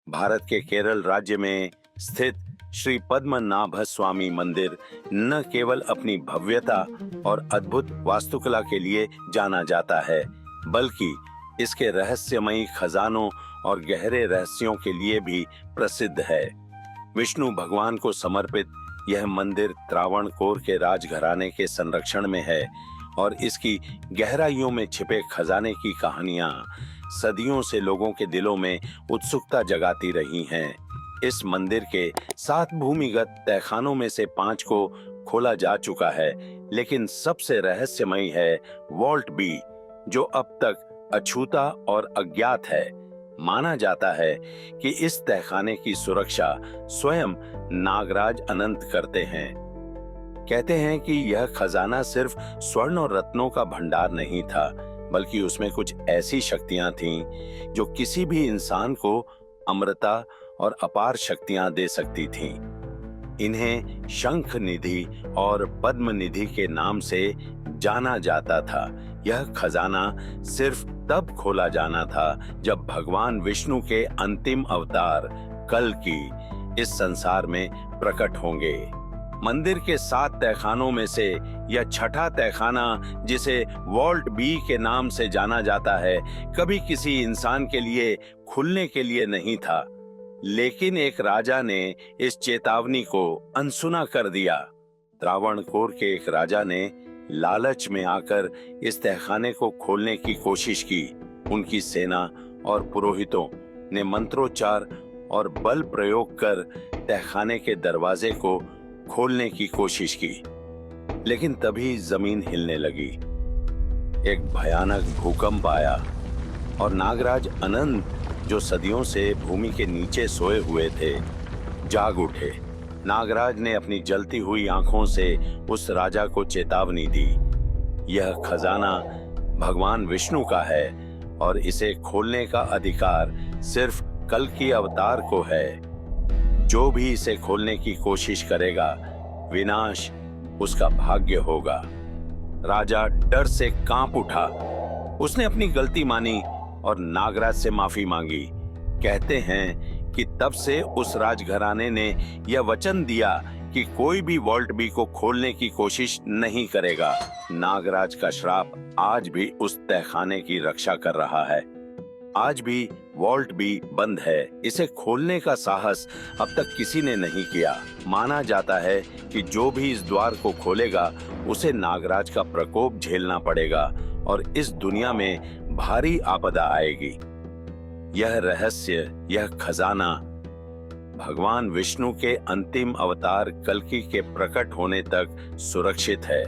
भारत के केरल राज्य में स्थित श्री पद्मनाभ स्वामी मंदिर न केवल अपनी भव्यता और अद्भुत वास्तुकला के लिए जाना जाता है, बल्कि इसके रहस्यमयी खजानों और गहरे रहस्यों के लिए भी प्रसिद्ध है। विष्णु भगवान को समर्पित यह मंदिर त्रावणकोर के राजघराने के संरक्षण में है और इसकी गहराइयों में छिपे खजाने की कहानियां सदियों से लोगों के दिलों में उत्सुकता जगाती रही हैं। इस मंदिर के 7 भूमिगत तहखानों में से 5 को खोला जा चुका है, लेकिन सबसे रहस्यमयी है वॉल्ट बी, जो अब तक अछूता और अज्ञात है। माना जाता है कि इस तहखाने की सुरक्षा स्वयं नागराज अनंत करते हैं। कहते हैं कि यह खजाना सिर्फ स्वर्ण और रत्नों का भंडार नहीं था, बल्कि उसमें कुछ ऐसी शक्तियां थीं जो किसी भी इंसान को अमरता और अपार शक्तियां दे सकती थीं। इन्हें शंख निधि और पद्म निधि के नाम से जाना जाता था। यह खजाना सिर्फ तब खोला जाना था जब भगवान विष्णु के अंतिम अवतार कल्कि इस संसार में प्रकट होंगे। मंदिर के 7 तहखानों में से यह छठा तहखाना, जिसे वॉल्ट बी के नाम से जाना जाता है, कभी किसी इंसान के लिए खुलने के लिए नहीं था, लेकिन एक राजा ने इस चेतावनी को अनसुना कर दिया। त्रावणकोर के एक राजा ने लालच में आकर इस तहखाने को खोलने की कोशिश की। उनकी सेना और पुरोहितों ने मंत्रोच्चार और बल प्रयोग कर तहखाने के दरवाजे को खोलने की कोशिश की, लेकिन तभी जमीन हिलने लगी। एक भयानक भूकंप आया और नागराज अनंत, जो सदियों से भूमि के नीचे सोए हुए थे, जाग उठे। नागराज ने अपनी जलती हुई आंखों से उस राजा को चेतावनी दी, यह खजाना भगवान विष्णु का है और इसे खोलने का अधिकार सिर्फ कल्कि अवतार को है। जो भी इसे खोलने की कोशिश करेगा, विनाश उसका भाग्य होगा। राजा डर से कांप उठा। उसने अपनी गलती मानी और नागराज से माफी मांगी। कहते हैं कि तब से उस राजघराने ने यह वचन दिया कि कोई भी वॉल्ट बी को खोलने की कोशिश नहीं करेगा। नागराज का श्राप आज भी उस तहखाने की रक्षा कर रहा है। आज भी वॉल्ट बी बंद है। इसे खोलने का साहस अब तक किसी ने नहीं किया। माना जाता है कि जो भी इस द्वार को खोलेगा, उसे नागराज का प्रकोप झेलना पड़ेगा और इस दुनिया में भारी आपदा आएगी। यह रहस्य, यह खजाना भगवान विष्णु के अंतिम अवतार कल्कि के प्रकट होने तक सुरक्षित है।